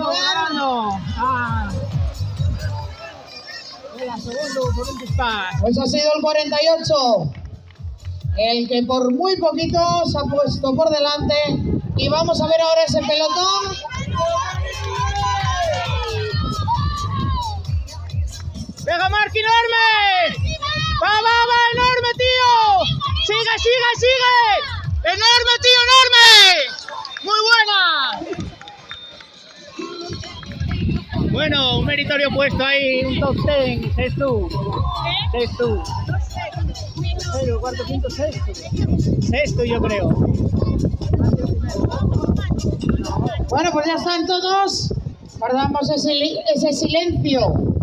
ganando. Segundo por un disparo. Pues ha sido el 48, el que por muy poquito se ha puesto por delante. Y vamos a ver ahora ese pelotón. ¡Venga, Marc, enorme! ¡Va, enorme, tío! ¡Sigue! ¡Enorme, tío, enorme! ¡Muy buena! Bueno, un meritorio puesto ahí, un top 10, sexto. Pero cuarto, quinto, sexto yo creo. Bueno, pues ya están todos. Guardamos ese silencio